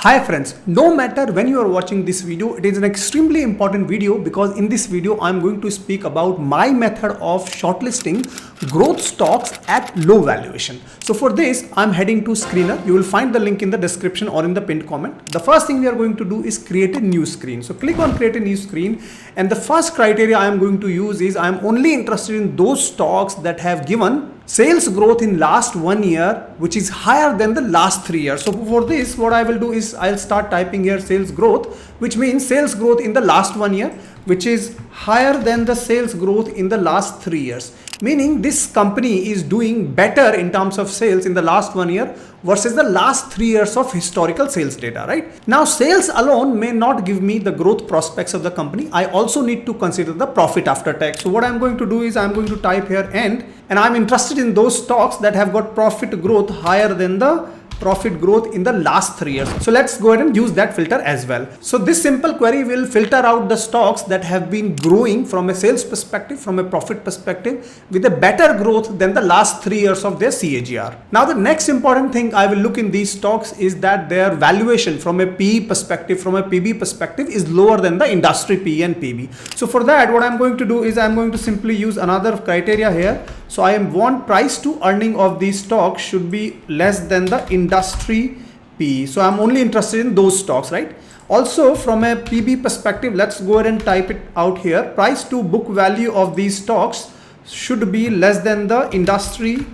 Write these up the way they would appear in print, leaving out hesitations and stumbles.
Hi friends, no matter when you are watching this video, it is an extremely important video because in this video I am going to speak about my method of shortlisting growth stocks at low valuation. So for this I am heading to Screener. You will find the link in the description or in the pinned comment. The first thing we are going to do is create a new screen. So click on create a new screen, and the first criteria I am going to use is I am only interested in those stocks that have given sales growth in last 1 year which is higher than the last 3 years. So for this what I will do is I'll start typing here sales growth, which means sales growth in the last 1 year which is higher than the sales growth in the last 3 years, meaning this company is doing better in terms of sales in the last 1 year versus the last 3 years of historical sales data, right? Now sales alone may not give me the growth prospects of the company. I also need to consider the profit after tax. So what I'm going to do is I'm going to type here and I'm interested in those stocks that have got profit growth higher than the profit growth in the last 3 years. So let's go ahead and use that filter as well. So this simple query will filter out the stocks that have been growing from a sales perspective, from a profit perspective, with a better growth than the last 3 years of their CAGR. Now the next important thing I will look in these stocks is that their valuation from a PE perspective, from a PB perspective is lower than the industry PE and PB. So for that what I'm going to do is I'm going to simply use another criteria here. So I want price to earning of these stocks should be less than the industry PE. So I'm only interested in those stocks, right? Also from a PB perspective, let's go ahead and type it out here. Price to book value of these stocks should be less than the industry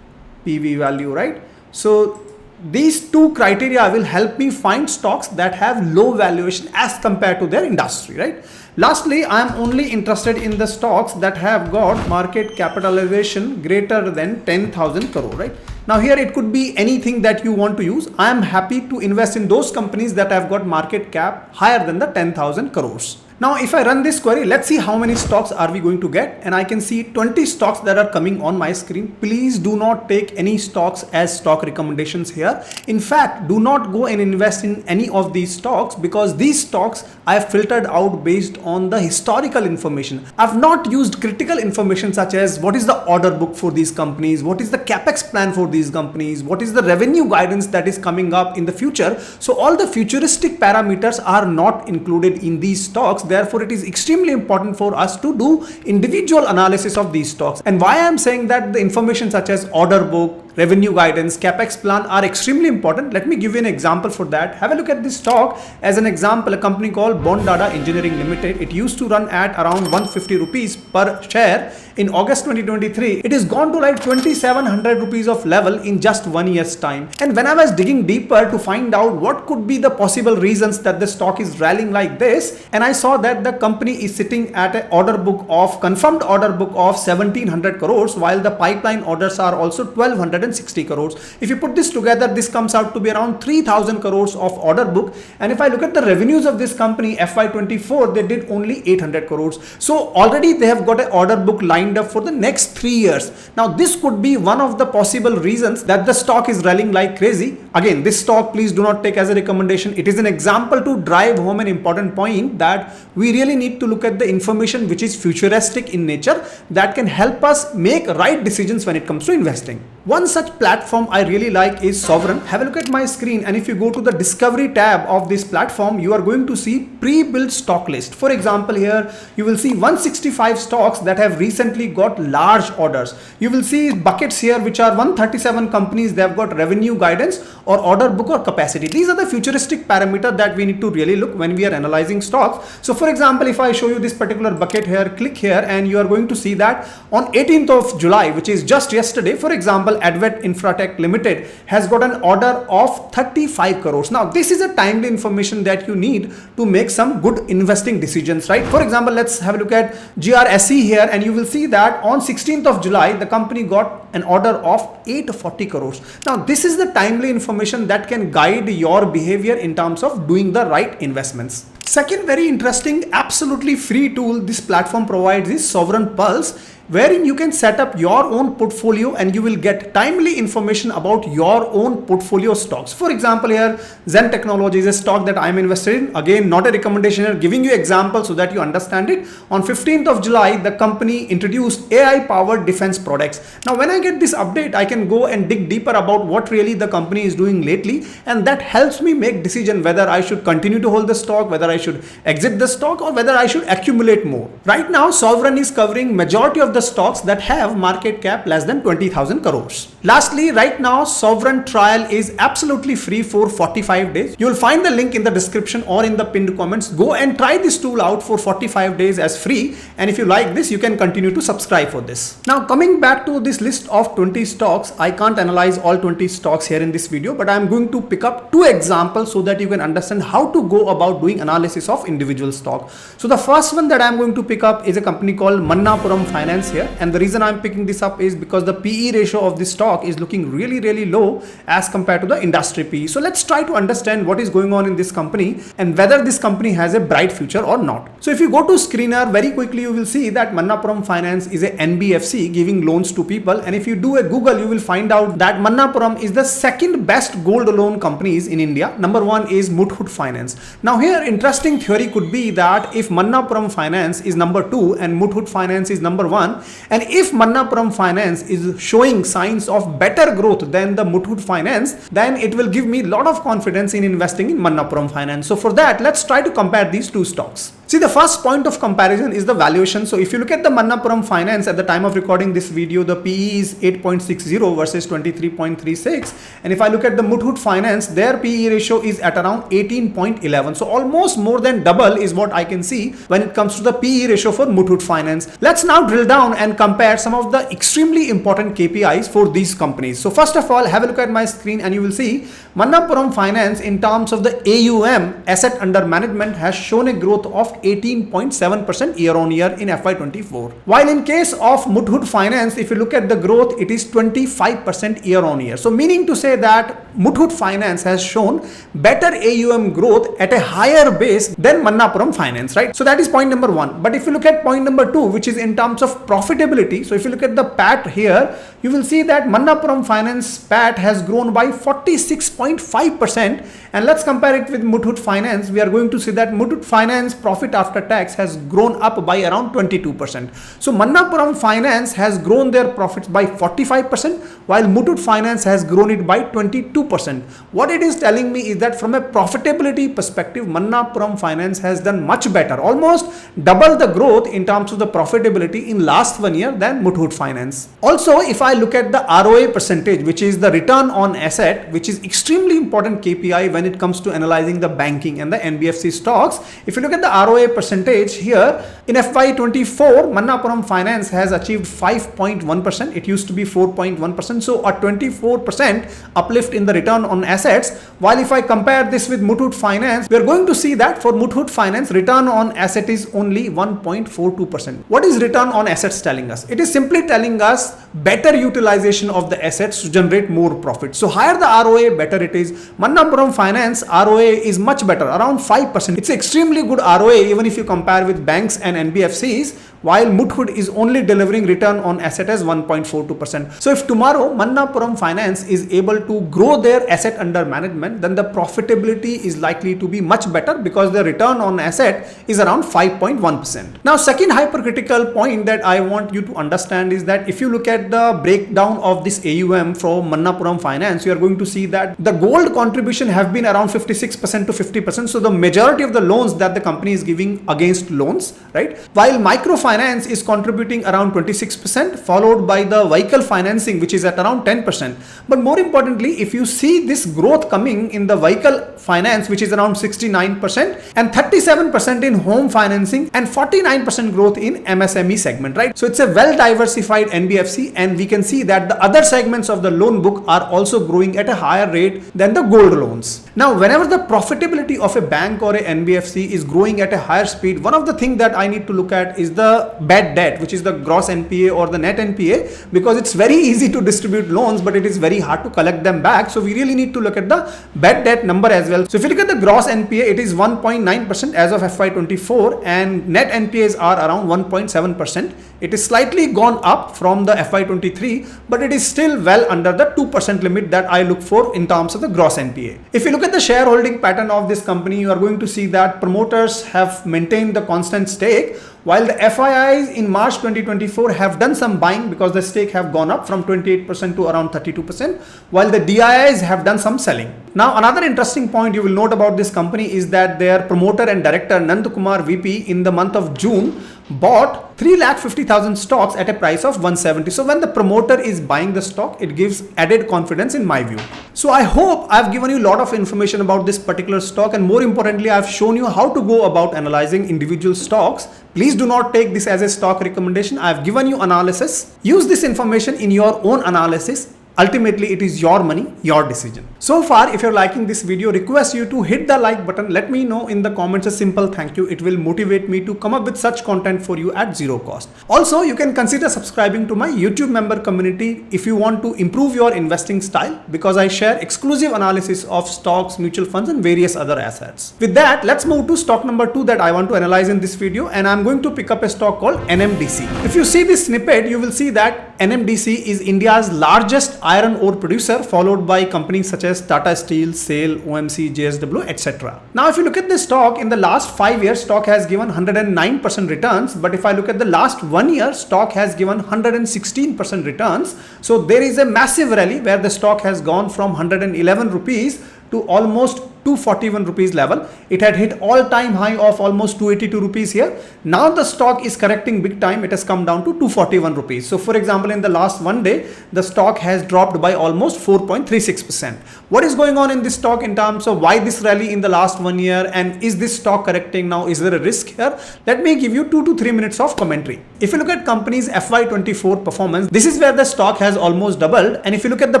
PV value, right? So these two criteria will help me find stocks that have low valuation as compared to their industry, right? Lastly, I am only interested in the stocks that have got market capitalization greater than 10,000 crore, right? Now here it could be anything that you want to use. I am happy to invest in those companies that have got market cap higher than the 10,000 crores. Now if I run this query, let's see how many stocks are we going to get, and I can see 20 stocks that are coming on my screen. Please do not take any stocks as stock recommendations here. In fact, do not go and invest in any of these stocks because these stocks I have filtered out based on the historical information. I've not used critical information such as what is the order book for these companies, what is the capex plan for these companies, what is the revenue guidance that is coming up in the future. So all the futuristic parameters are not included in these stocks. Therefore, it is extremely important for us to do individual analysis of these stocks. And why I am saying that the information such as order book, revenue guidance, capex plan are extremely important. Let me give you an example for that. Have a look at this stock as an example. A company called Bondada Engineering Limited. It used to run at around 150 rupees per share. In August 2023, it is gone to like 2700 rupees of level in just 1 year's time. And when I was digging deeper to find out what could be the possible reasons that the stock is rallying like this, and I saw that the company is sitting at an order book of confirmed order book of 1700 crores, while the pipeline orders are also 1260 crores. If you put this together, this comes out to be around 3000 crores of order book. And if I look at the revenues of this company, FY24, they did only 800 crores. So already they have got an order book lined up for the next 3 years. Now this could be one of the possible reasons that the stock is rallying like crazy. Again, this stock please do not take as a recommendation. It is an example to drive home an important point that we really need to look at the information which is futuristic in nature that can help us make right decisions when it comes to investing. One such platform I really like is Sovrenn. Have a look at my screen, and if you go to the discovery tab of this platform, you are going to see pre-built stock list. For example, here you will see 165 stocks that have recently got large orders. You will see buckets here which are 137 companies. They have got revenue guidance or order book or capacity. These are the futuristic parameters that we need to really look when we are analyzing stocks. So for example, if I show you this particular bucket here, click here and you are going to see that on 18th of July, which is just yesterday, for example, Advent Infratech Limited has got an order of 35 crores. Now this is a timely information that you need to make some good investing decisions, right? For example, let's have a look at GRSE here, and you will see that on 16th of July, the company got an order of 840 crores. Now this is the timely information that can guide your behavior in terms of doing the right investments. Second very interesting, absolutely free tool this platform provides is Sovrenn Pulse. wherein you can set up your own portfolio and you will get timely information about your own portfolio stocks. For example, here Zen Technology is a stock that I'm invested in. Again, not a recommendation here, giving you example so that you understand it. On 15th of July, the company introduced AI powered defense products. Now, when I get this update, I can go and dig deeper about what really the company is doing lately, and that helps me make decision whether I should continue to hold the stock, whether I should exit the stock, or whether I should accumulate more. Right now, Sovrenn is covering majority of the stocks that have market cap less than 20,000 crores. Lastly, right now, Sovrenn trial is absolutely free for 45 days. You will find the link in the description or in the pinned comments. Go and try this tool out for 45 days as free. And if you like this, you can continue to subscribe for this. Now, coming back to this list of 20 stocks, I can't analyze all 20 stocks here in this video, but I'm going to pick up two examples so that you can understand how to go about doing analysis of individual stock. So the first one that I'm going to pick up is a company called Manappuram Finance here. And the reason I'm picking this up is because the PE ratio of this stock is looking really low as compared to the industry PE. So let's try to understand what is going on in this company and whether this company has a bright future or not. So if you go to screener, very quickly you will see that Manappuram Finance is a NBFC giving loans to people. And if you do a Google, you will find out that Manappuram is the second best gold loan companies in India. Number one is Muthoot Finance. Now here, interesting theory could be that if Manappuram Finance is number 2 and Muthoot Finance is number 1, and if Manappuram Finance is showing signs of better growth than the Muthoot Finance, then it will give me a lot of confidence in investing in Manappuram Finance. So for that, let's try to compare these two stocks. See, the first point of comparison is the valuation. So if you look at the Manappuram Finance at the time of recording this video, the PE is 8.60 versus 23.36. And if I look at the Muthoot Finance, their PE ratio is at around 18.11. So almost more than double is what I can see when it comes to the PE ratio for Muthoot Finance. Let's now drill down and compare some of the extremely important KPIs for these companies. So first of all, have a look at my screen and you will see Manappuram Finance in terms of the AUM, asset under management, has shown a growth of 18.7% year on year in FY24. While in case of Muthoot Finance, if you look at the growth, it is 25% year on year. So meaning to say that Muthoot Finance has shown better AUM growth at a higher base than Manappuram Finance, right? So that is point number 1. But if you look at point number 2, which is in terms of profitability, so if you look at the PAT here, you will see that Manappuram Finance PAT has grown by 46.5%. And let's compare it with Muthoot Finance. We are going to see that Muthoot Finance profit after tax has grown up by around 22%. So Manappuram Finance has grown their profits by 45%, while Muthoot Finance has grown it by 22%. What it is telling me is that from a profitability perspective, Manappuram Finance has done much better, almost double the growth in terms of the profitability in last 1 year than Muthoot Finance. Also, if I look at the ROA percentage, which is the return on asset, which is extremely important KPI when it comes to analyzing the banking and the NBFC stocks. If you look at the ROA percentage here, in FY24, Manappuram Finance has achieved 5.1%. It used to be 4.1%. So a 24% uplift in the return on assets. While if I compare this with Muthoot Finance, we are going to see that for Muthoot Finance, return on asset is only 1.42%. What is return on assets telling us? It is simply telling us better utilization of the assets to generate more profit. So higher the ROA, better it is. Manappuram Finance ROA is much better, around 5%. It's extremely good ROA even if you compare with banks and NBFCs, while Muthoot is only delivering return on asset as 1.42%. So if tomorrow Manappuram Finance is able to grow their asset under management, then the profitability is likely to be much better because the return on asset is around 5.1%. Now, second hypercritical point that I want you to understand is that if you look at the breakdown of this AUM from Manappuram Finance, you are going to see that the gold contribution have been around 56% to 50%. So the majority of the loans that the company is giving against loans, right? While microfinance is contributing around 26%, followed by the vehicle financing, which is at around 10%. But more importantly, if you see this growth coming in the vehicle finance, which is around 69%, and 37% in home financing, and 49% growth in MSME segment, right? So it's a well diversified NBFC, and we can see that the other segments of the loan book are also growing at a higher rate than the gold loans. Now, whenever the profitability of a bank or a NBFC is growing at a higher speed, one of the things that I need to look at is the the bad debt, which is the gross NPA or the net NPA, because it's very easy to distribute loans, but it is very hard to collect them back. So we really need to look at the bad debt number as well. So if you look at the gross NPA, it is 1.9% as of FY24, and net NPAs are around 1.7%. It is slightly gone up from the FY23, but it is still well under the 2% limit that I look for in terms of the gross NPA. If you look at the shareholding pattern of this company, you are going to see that promoters have maintained the constant stake, while the FIIs in March 2024 have done some buying because the stake have gone up from 28% to around 32%, while the DIIs have done some selling. Now, another interesting point you will note about this company is that their promoter and director Nand Kumar VP in the month of June bought 3,50,000 stocks at a price of 170. So when the promoter is buying the stock, it gives added confidence in my view. So I hope I've given you a lot of information about this particular stock, and more importantly, I've shown you how to go about analyzing individual stocks. Please do not take this as a stock recommendation. I've given you analysis. Use this information in your own analysis. Ultimately, it is your money, your decision. So far, if you're liking this video, request you to hit the like button. Let me know in the comments a simple thank you. It will motivate me to come up with such content for you at zero cost. Also, you can consider subscribing to my YouTube member community if you want to improve your investing style, because I share exclusive analysis of stocks, mutual funds, and various other assets. With that, let's move to stock number 2 that I want to analyze in this video, and I'm going to pick up a stock called NMDC. If you see this snippet, you will see that NMDC is India's largest iron ore producer, followed by companies such as Tata Steel, SAIL, OMC, JSW, etc. Now, if you look at this stock, in the last 5 years, stock has given 109% returns. But if I look at the last 1 year, stock has given 116% returns. So there is a massive rally where the stock has gone from 111 rupees to almost 241 rupees level. It had hit all-time high of almost 282 rupees here. Now the stock is correcting big time. It has come down to 241 rupees. So for example, in the last 1 day, the stock has dropped by almost 4.36%. What is going on in this stock in terms of why this rally in the last 1 year, and is this stock correcting now? Is there a risk here? Let me give you 2 to 3 minutes of commentary. If you look at company's FY24 performance, this is where the stock has almost doubled. And if you look at the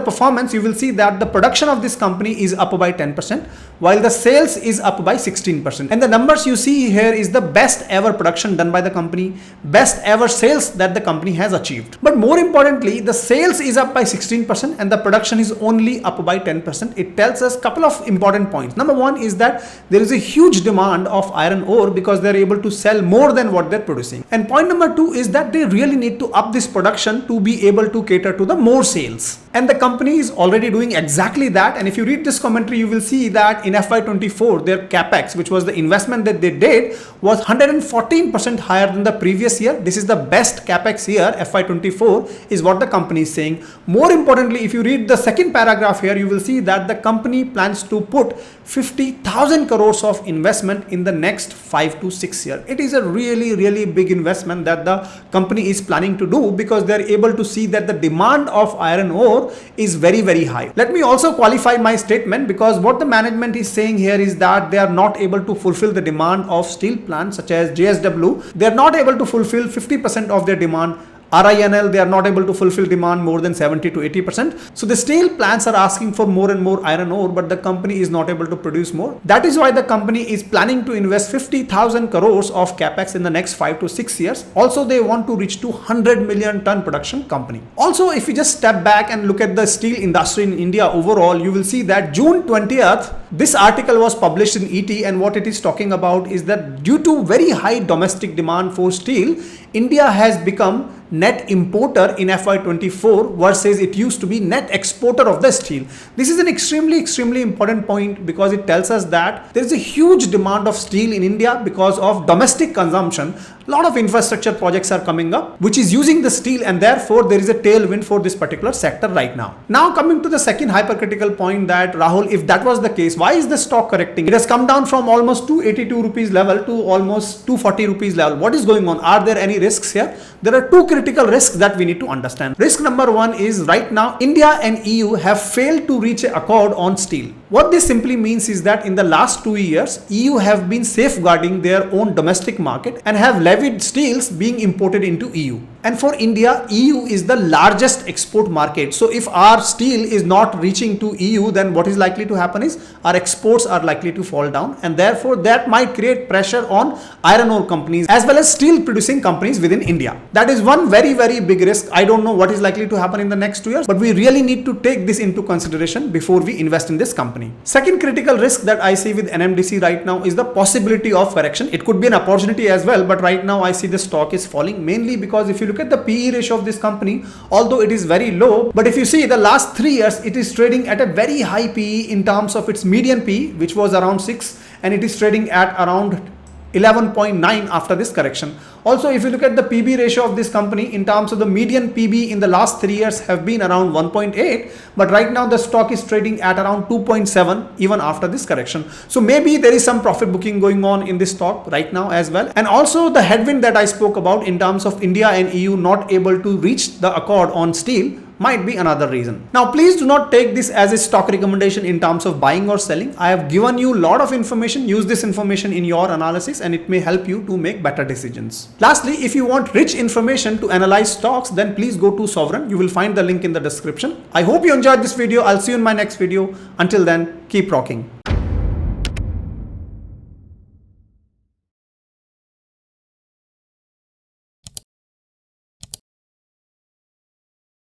performance, you will see that the production of this company is up by 10%. While the sales is up by 16%. And the numbers you see here is the best ever production done by the company, best ever sales that the company has achieved. But more importantly, the sales is up by 16% and the production is only up by 10%. It tells us a couple of important points. Number one is that there is a huge demand of iron ore because they're able to sell more than what they're producing. And point number two is that they really need to up this production to be able to cater to the more sales. And the company is already doing exactly that. And if you read this commentary, you will see that in FY24, their capex, which was the investment that they did, was 114% higher than the previous year. This is the best capex year. FY24 is what the company is saying. More importantly, if you read the second paragraph here, you will see that the company plans to put 50,000 crores of investment in the next 5 to 6 years. It is a really big investment that the company is planning to do because they are able to see that the demand of iron ore is very high. Let me also qualify my statement, because what the management is saying here is that they are not able to fulfill the demand of steel plants such as JSW. They are not able to fulfill 50% of their demand. RINL, they are not able to fulfill demand more than 70 to 80%. So the steel plants are asking for more and more iron ore, but the company is not able to produce more. That is why the company is planning to invest 50,000 crores of capex in the next 5 to 6 years. Also, they want to reach to 100 million ton production company. Also, if you just step back and look at the steel industry in India overall, you will see that June 20th, this article was published in ET, and what it is talking about is that due to very high domestic demand for steel, India has become net importer in FY24 versus it used to be net exporter of the steel. This is an extremely important point because it tells us that there is a huge demand of steel in India because of domestic consumption. A lot of infrastructure projects are coming up which is using the steel, and therefore there is a tailwind for this particular sector right now. Now coming to the second hypercritical point, that Rahul, if that was the case, why is the stock correcting? It has come down from almost 282 rupees level to almost 240 rupees level. What is going on? Are there any risks here? There are two critical risks that we need to understand. Risk number one is right now India and EU have failed to reach an accord on steel. What this simply means is that in the last 2 years, EU have been safeguarding their own domestic market and have levied steels being imported into EU. And for India, EU is the largest export market. So if our steel is not reaching to EU, then what is likely to happen is our exports are likely to fall down, and therefore that might create pressure on iron ore companies as well as steel producing companies within India. That is one very, very big risk. I don't know what is likely to happen in the next 2 years, but we really need to take this into consideration before we invest in this company. Second critical risk that I see with NMDC right now is the possibility of correction. It could be an opportunity as well, but right now I see the stock is falling, mainly because if you look at the PE ratio of this company, although it is very low, but if you see the last 3 years, it is trading at a very high PE in terms of its median PE, which was around 6, and it is trading at around 11.9 after this correction. Also, if you look at the PB ratio of this company in terms of the median PB in the last 3 years have been around 1.8, but right now the stock is trading at around 2.7 even after this correction. So maybe there is some profit booking going on in this stock right now as well. And also the headwind that I spoke about in terms of India and EU not able to reach the accord on steel might be another reason. Now, please do not take this as a stock recommendation in terms of buying or selling. I have given you a lot of information. Use this information in your analysis and it may help you to make better decisions. Lastly, if you want rich information to analyze stocks, then please go to Sovrenn. You will find the link in the description. I hope you enjoyed this video. I'll see you in my next video. Until then, keep rocking.